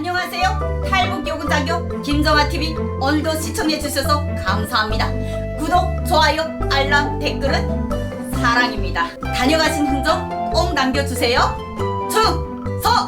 안녕하세요. 탈북 요구 자격 김정아TV 오늘도 시청해주셔서 감사합니다. 구독, 좋아요, 알람, 댓글은 사랑입니다. 다녀가신 흔적 꼭 남겨주세요. 충성!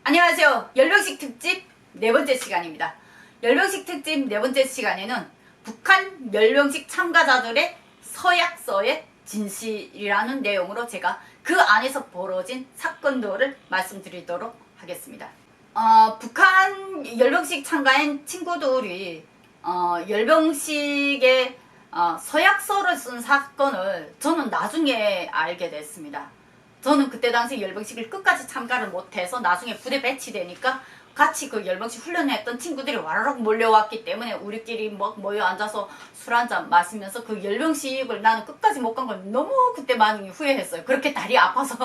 안녕하세요. 열병식 특집 네 번째 시간입니다. 열병식 특집 네 번째 시간에는 북한 열병식 참가자들의 서약서의 진실이라는 내용으로 제가 그 안에서 벌어진 사건들을 말씀드리도록 하겠습니다. 북한 열병식 참가한 친구들이 열병식의 서약서를 쓴 사건을 저는 나중에 알게 됐습니다. 저는 그때 당시 열병식을 끝까지 참가를 못해서 나중에 부대 배치되니까 같이 그 열병식 훈련했던 친구들이 와르륵 몰려왔기 때문에 우리끼리 모여 앉아서 술 한잔 마시면서 그 열병식을 나는 끝까지 못 간 걸 너무 그때 많이 후회했어요. 그렇게 다리 아파서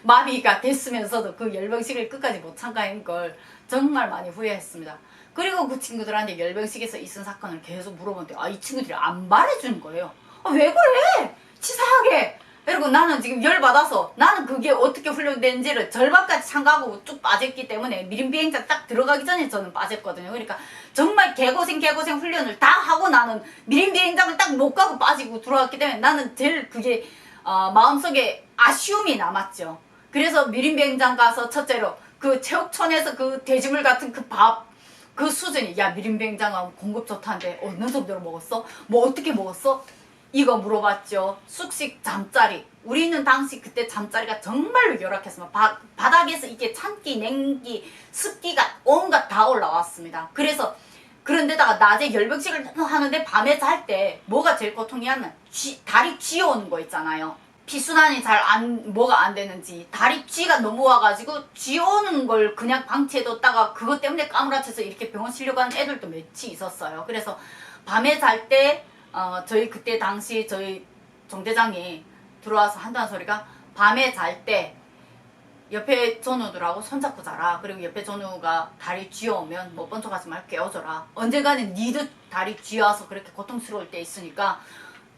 마비가 됐으면서도 그 열병식을 끝까지 못 참가한 걸 정말 많이 후회했습니다. 그리고 그 친구들한테 열병식에서 있은 사건을 계속 물어보는데 이 친구들이 안 말해주는 거예요. 왜 그래? 치사하게. 그리고 나는 지금 열받아서 나는 그게 어떻게 훈련되는지를 절반까지 참가하고 쭉 빠졌기 때문에 미림 비행장 딱 들어가기 전에 저는 빠졌거든요. 그러니까 정말 개고생 훈련을 다 하고 나는 미림 비행장을 딱 못 가고 빠지고 들어왔기 때문에 나는 제일 그게 마음속에 아쉬움이 남았죠. 그래서 미림 비행장 가서 첫째로 그 체육촌에서 그 돼지물 같은 그 밥 그 수준이 미림 비행장 공급 좋다는데 어느 정도로 먹었어? 뭐 어떻게 먹었어? 이거 물어봤죠. 숙식 잠자리. 우리는 당시 그때 잠자리가 정말로 열악했습니다. 바닥에서 이게 찬기, 냉기, 습기가 온갖 다 올라왔습니다. 그래서 그런데다가 낮에 열병식을 하는데 밤에 잘 때 뭐가 제일 고통이냐면 다리 쥐어오는 거 있잖아요. 피순환이 뭐가 안 되는지 다리 쥐가 너무 와가지고 쥐어오는 걸 그냥 방치해뒀다가 그것 때문에 까무라쳐서 이렇게 병원 실려고 하는 애들도 몇이 있었어요. 그래서 밤에 잘때 저희 그때 당시 저희 정대장이 들어와서 한다는 소리가 밤에 잘 때 옆에 전우들하고 손잡고 자라. 그리고 옆에 전우가 다리 쥐어오면 못 본 척하지 말고 깨워줘라. 언젠가는 니도 다리 쥐어와서 그렇게 고통스러울 때 있으니까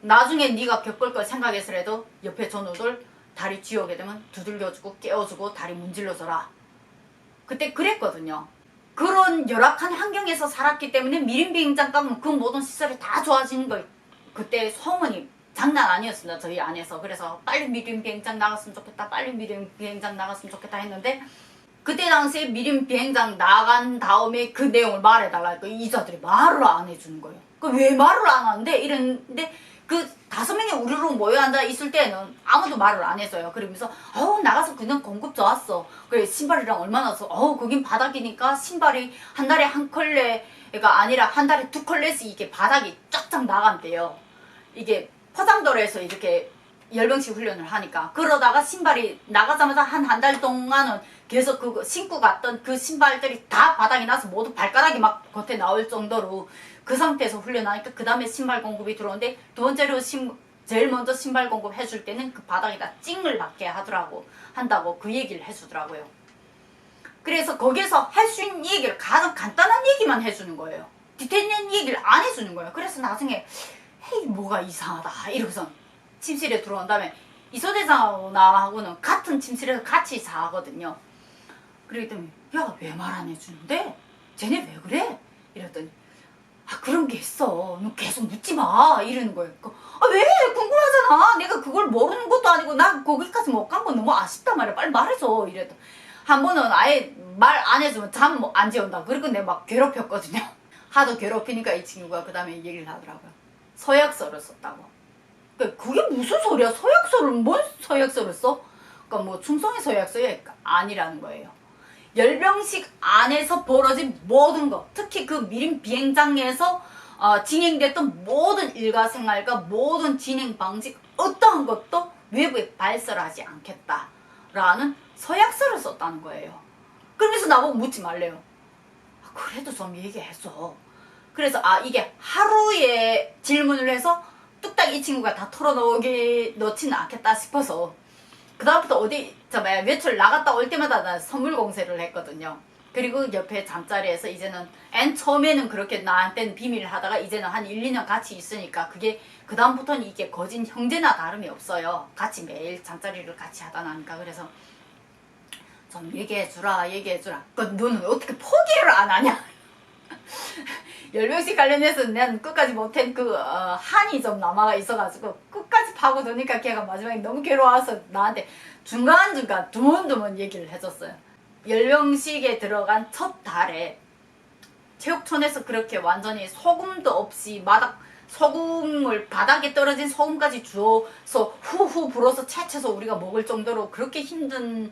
나중에 니가 겪을 걸 생각해서라도 옆에 전우들 다리 쥐어오게 되면 두들겨주고 깨워주고 다리 문질러줘라. 그때 그랬거든요. 그런 열악한 환경에서 살았기 때문에 미림 비행장 가면 그 모든 시설이 다 좋아지는 걸 그때 소문이 장난 아니었습니다. 저희 안에서. 그래서 빨리 미림 비행장 나갔으면 좋겠다. 빨리 미림 비행장 나갔으면 좋겠다 했는데 그때 당시에 미림 비행장 나간 다음에 그 내용을 말해달라 했고 이자들이 말을 안 해주는 거예요. 왜 말을 안 하는데? 이랬는데 그 5명이 우르르 모여 앉아 있을 때는 아무도 말을 안 했어요. 그러면서 나가서 그냥 공급 좋았어. 그래 신발이랑 얼마나 써? 거긴 바닥이니까 신발이 한 달에 한 컬레가 아니라 한 달에 2컬레씩 이게 바닥이 쫙쫙 나간대요. 이게 포장도로에서 이렇게 열병식 훈련을 하니까 그러다가 신발이 나가자마자 한 달 동안은 계속 그거 신고 갔던 그 신발들이 다 바닥이 나서 모두 발가락이 막 겉에 나올 정도로 그 상태에서 훈련하니까 그 다음에 신발 공급이 들어오는데 두 번째로 제일 먼저 신발 공급 해줄 때는 그 바닥에다 찡을 받게 한다고 그 얘기를 해주더라고요. 그래서 거기에서 할 수 있는 얘기를 가장 간단한 얘기만 해주는 거예요. 디테일한 얘기를 안 해주는 거예요. 그래서 나중에 헤이 뭐가 이상하다 이러고서 침실에 들어온 다음에 이소대장하고 나하고는 같은 침실에서 같이 자거든요. 그러기 때문에 왜 말 안 해주는데? 쟤네 왜 그래? 이랬더니 그런 게 있어. 너 계속 묻지 마. 이러는 거예요. 왜? 궁금하잖아. 내가 그걸 모르는 것도 아니고 나 거기까지 못 간 건 너무 아쉽단 말이야. 빨리 말해줘. 이랬더니 한 번은 아예 말 안 해주면 잠 안 재운다. 그리고 내가 막 괴롭혔거든요. 하도 괴롭히니까 이 친구가 그 다음에 얘기를 하더라고요. 서약서를 썼다고. 그게 무슨 소리야? 뭔 서약서를 써? 그러니까 뭐 충성의 서약서에 아니라는 거예요. 열병식 안에서 벌어진 모든 것, 특히 그 미림 비행장에서 진행됐던 모든 일과생활과 모든 진행 방식 어떠한 것도 외부에 발설하지 않겠다라는 서약서를 썼다는 거예요. 그러면서 나보고 묻지 말래요. 그래도 좀 얘기했어. 그래서 이게 하루에 질문을 해서 뚝딱 이 친구가 다 털어놓지는 않겠다 싶어서 그 다음부터 외출 나갔다 올 때마다 나 선물 공세를 했거든요. 그리고 옆에 잠자리에서 이제는 처음에는 그렇게 나한테는 비밀을 하다가 이제는 한 1, 2년 같이 있으니까 그게 그 다음부터는 이게 거진 형제나 다름이 없어요. 같이 매일 잠자리를 같이 하다 나니까. 그래서 좀 얘기해주라. 그 너는 어떻게 포기를 안 하냐? 열병식 관련해서 난 끝까지 못한 한이 좀 남아가 있어가지고 끝까지 파고드니까 걔가 마지막에 너무 괴로워서 나한테 중간중간 두문두문 얘기를 해줬어요. 열병식에 들어간 첫 달에 체육촌에서 그렇게 완전히 소금도 없이 소금을 바닥에 떨어진 소금까지 주어서 후후 불어서 채채서 우리가 먹을 정도로 그렇게 힘든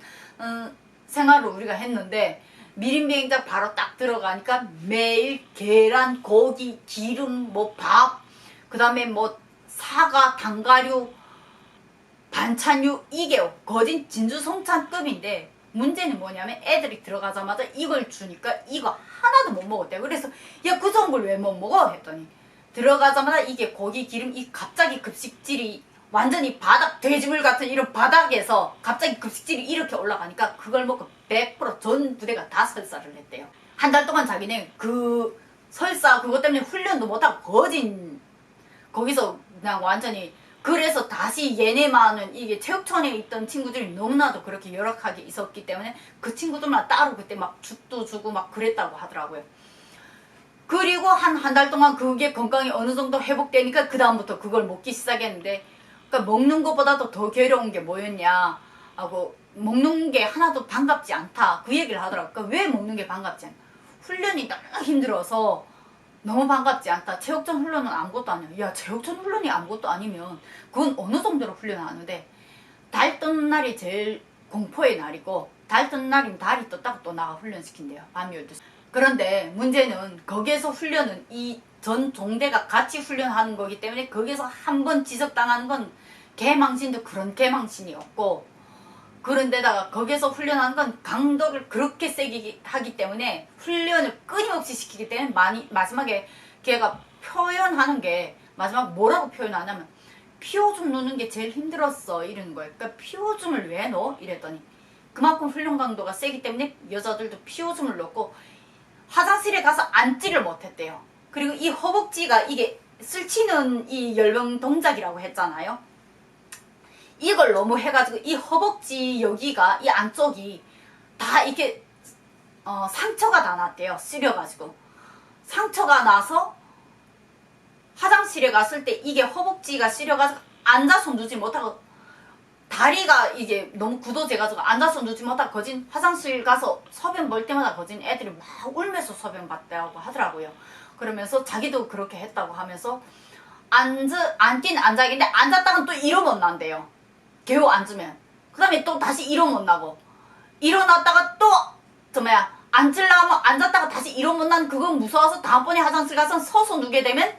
생활을 우리가 했는데, 미림 비행장 바로 딱 들어가니까 매일 계란, 고기, 기름, 밥, 그 다음에 사과, 단가류, 반찬류, 이게 거진 진주성찬급인데, 문제는 뭐냐면 애들이 들어가자마자 이걸 주니까 이거 하나도 못 먹었대요. 그래서 야, 그 좋은 걸 왜 못 먹어? 했더니 들어가자마자 이게 고기, 기름, 이 갑자기 급식질이 완전히 돼지물 같은 이런 바닥에서 갑자기 급식질이 이렇게 올라가니까 그걸 먹고 100%전 부대가 다 설사를 했대요. 한 달 동안 자기는 그 설사 그것 때문에 훈련도 못하고 거기서 그냥 완전히, 그래서 다시 얘네만은 이게 체육촌에 있던 친구들이 너무나도 그렇게 열악하게 있었기 때문에 그 친구들만 따로 그때 막 죽도 주고 막 그랬다고 하더라고요. 그리고 한 달 동안 그게 건강이 어느 정도 회복되니까 그 다음부터 그걸 먹기 시작했는데, 그러니까 먹는 것보다도 더 괴로운 게 뭐였냐 하고, 먹는 게 하나도 반갑지 않다 그 얘기를 하더라고요. 그러니까 왜 먹는 게 반갑지 않나? 훈련이 너무 힘들어서 너무 반갑지 않다. 체육전 훈련은 아무것도 아니야. 야, 체육전 훈련이 아무것도 아니면 그건 어느 정도로 훈련하는데, 달 뜬 날이 제일 공포의 날이고, 달 뜬 날이면 달이 떴다가 또 나가 훈련시킨대요. 밤 12시. 그런데 문제는 거기에서 훈련은 이 전 종대가 같이 훈련하는 거기 때문에 거기서 한 번 지적당하는 건 개망신도 그런 개망신이 없고, 그런데다가 거기서 훈련하는 건 강도를 그렇게 세게 하기 때문에 훈련을 끊임없이 시키기 때문에 마지막에 걔가 표현하는 게, 마지막 뭐라고 표현하냐면 피오줌 누는 게 제일 힘들었어 이러는 거예요. 그러니까 피오줌을 왜 넣어? 이랬더니 그만큼 훈련 강도가 세기 때문에 여자들도 피오줌을 넣고 화장실에 가서 앉지를 못했대요. 그리고 이 허벅지가 이게 스치는 이 열병 동작이라고 했잖아요. 이걸 너무 해가지고 이 허벅지 여기가, 이 안쪽이 다 이렇게 상처가 다 났대요. 쓰려가지고 상처가 나서 화장실에 갔을 때 이게 허벅지가 쓰려가지고 앉아서 누지 못하고, 다리가 이제 너무 굳어져가지고 앉아서 누지 못하고 거진 화장실 가서 소변 볼 때마다 거진 애들이 막 울면서 소변 봤다고 하더라고요. 그러면서 자기도 그렇게 했다고 하면서 앉긴 앉아있는데 앉았다가 또 일어못 난대요. 겨우 앉으면. 그 다음에 또 다시 일어못 나고, 일어났다가 또 앉으려면 앉았다가 다시 일어못 나는, 그건 무서워서 다음번에 화장실 가서 서서 누게 되면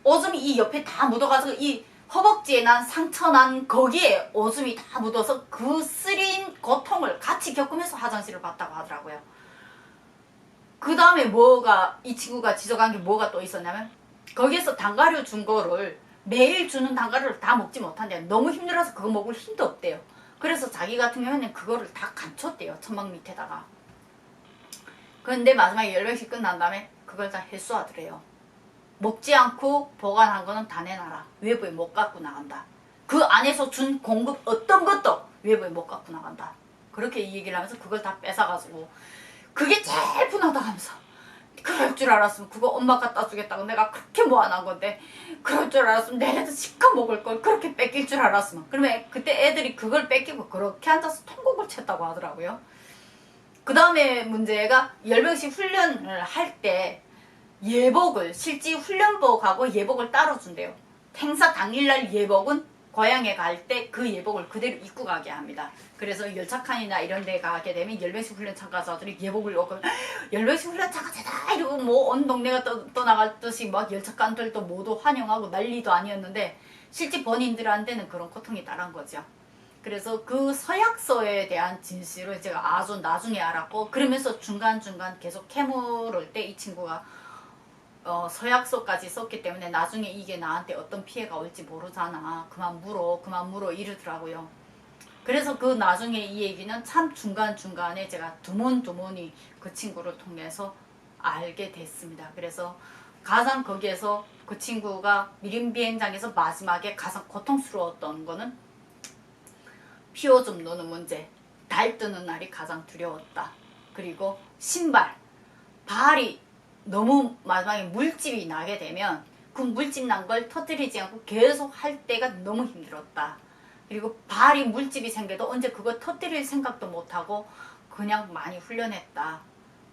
오줌이 이 옆에 다 묻어가지고 이 허벅지에 난 상처 난 거기에 오줌이 다 묻어서 그 쓰린 고통을 같이 겪으면서 화장실을 갔다고 하더라고요. 그 다음에 이 친구가 지적한 게 뭐가 또 있었냐면, 거기에서 단가류 준 거를 매일 주는 단가루를 다 먹지 못한대요. 너무 힘들어서 그거 먹을 힘도 없대요. 그래서 자기 같은 경우에는 그거를 다 감췄대요. 천막 밑에다가. 그런데 마지막에 열병식 끝난 다음에 그걸 다 회수하더래요. 먹지 않고 보관한 거는 다 내놔라. 외부에 못 갖고 나간다. 그 안에서 준 공급 어떤 것도 외부에 못 갖고 나간다. 그렇게 얘기를 하면서 그걸 다 뺏어가지고, 그게 제일 분하다 하면서, 그럴 줄 알았으면 그거 엄마 갖다 주겠다고 내가 그렇게 모아놓은 건데, 그럴 줄 알았으면 내내도 시커 먹을 걸 그렇게 뺏길 줄 알았으면. 그러면 그때 애들이 그걸 뺏기고 그렇게 앉아서 통곡을 쳤다고 하더라고요. 그 다음에 문제가 열병식 훈련을 할 때 예복을, 실제 훈련복하고 예복을 따로 준대요. 행사 당일날 예복은 고향에 갈 때 그 예복을 그대로 입고 가게 합니다. 그래서 열차칸이나 이런 데 가게 되면 열병식 훈련 참가자들이 예복을 입고 열병식 훈련 참가자다 이러고 온 동네가 떠나갔듯이 막 열차칸들도 모두 환영하고 난리도 아니었는데, 실제 본인들한테는 그런 고통이 따른 거죠. 그래서 그 서약서에 대한 진실을 제가 아주 나중에 알았고, 그러면서 중간중간 계속 캐물을 때 이 친구가 서약서까지 썼기 때문에 나중에 이게 나한테 어떤 피해가 올지 모르잖아. 그만 물어 이러더라고요. 그래서 그 나중에 이 얘기는 참 중간중간에 제가 두문두문이 그 친구를 통해서 알게 됐습니다. 그래서 가장 거기에서 그 친구가 미림 비행장에서 마지막에 가장 고통스러웠던 거는 피오줌 누는 문제. 달 뜨는 날이 가장 두려웠다. 그리고 신발, 발이 너무 마지막에 물집이 나게 되면 그 물집 난 걸 터뜨리지 않고 계속 할 때가 너무 힘들었다. 그리고 발이 물집이 생겨도 언제 그거 터뜨릴 생각도 못하고 그냥 많이 훈련했다.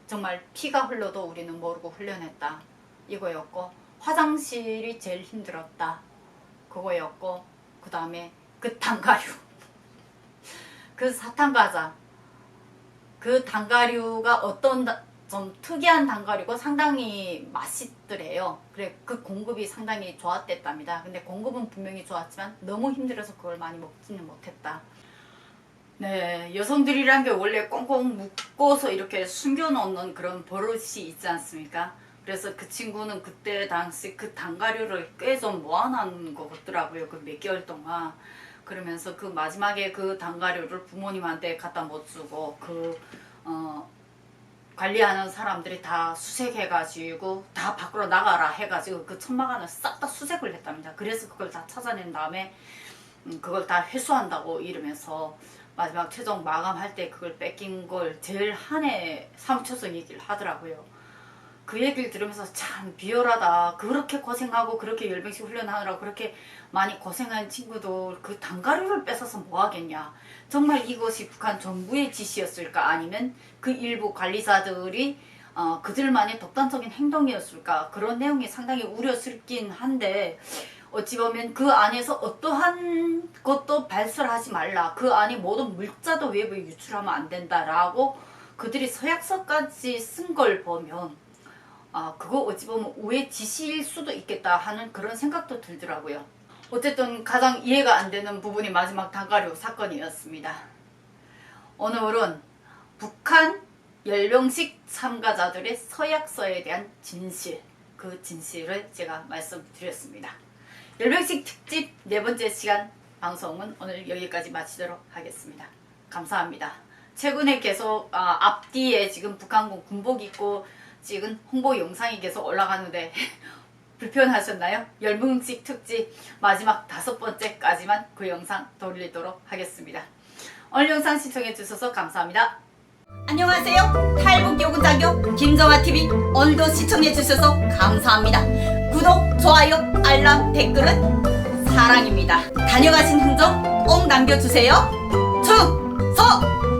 정말 피가 흘러도 우리는 모르고 훈련했다. 이거였고, 화장실이 제일 힘들었다. 그거였고, 그 다음에 그 단가류. 그 사탕과자. 그 단가류가 어떤 좀 특이한 단가류고 상당히 맛있더래요. 그래, 그 공급이 상당히 좋았댔답니다. 근데 공급은 분명히 좋았지만 너무 힘들어서 그걸 많이 먹지는 못했다. 네, 여성들이란 게 원래 꽁꽁 묶어서 이렇게 숨겨놓는 그런 버릇이 있지 않습니까? 그래서 그 친구는 그때 당시 그 단가류를 꽤 좀 모아놓은 것 같더라고요. 그 몇 개월 동안. 그러면서 그 마지막에 그 단가류를 부모님한테 갖다 못 주고 관리하는 사람들이 다 수색해가지고 다 밖으로 나가라 해가지고 그 천막안을 싹 다 수색을 했답니다. 그래서 그걸 다 찾아낸 다음에 그걸 다 회수한다고 이러면서 마지막 최종 마감할 때 그걸 뺏긴 걸 제일 한해 사무쳐서 얘기를 하더라고요. 그 얘기를 들으면서 참 비열하다. 그렇게 고생하고 그렇게 열병식 훈련하느라고 그렇게 많이 고생한 친구들 그 단가루를 뺏어서 뭐 하겠냐. 정말 이것이 북한 정부의 지시였을까, 아니면 그 일부 관리자들이 그들만의 독단적인 행동이었을까. 그런 내용이 상당히 우려스럽긴 한데, 어찌 보면 그 안에서 어떠한 것도 발설하지 말라. 그 안에 모든 물자도 외부에 유출하면 안 된다라고 그들이 서약서까지 쓴 걸 보면 그거 어찌 보면 우회 지시일 수도 있겠다 하는 그런 생각도 들더라고요. 어쨌든 가장 이해가 안 되는 부분이 마지막 단가류 사건이었습니다. 오늘은 북한 열병식 참가자들의 서약서에 대한 진실, 그 진실을 제가 말씀드렸습니다. 열병식 특집 4번째 시간 방송은 오늘 여기까지 마치도록 하겠습니다. 감사합니다. 최근에 계속 앞뒤에 지금 북한군 군복 입고 찍은 홍보 영상이 계속 올라가는데 불편하셨나요? 열병식 특집 마지막 5번째까지만 그 영상 돌리도록 하겠습니다. 오늘 영상 시청해 주셔서 감사합니다. 안녕하세요. 탈북요군장교 김정아TV 오늘도 시청해 주셔서 감사합니다. 구독, 좋아요, 알람, 댓글은 사랑입니다. 다녀가신 흔적 꼭 남겨주세요. 충성!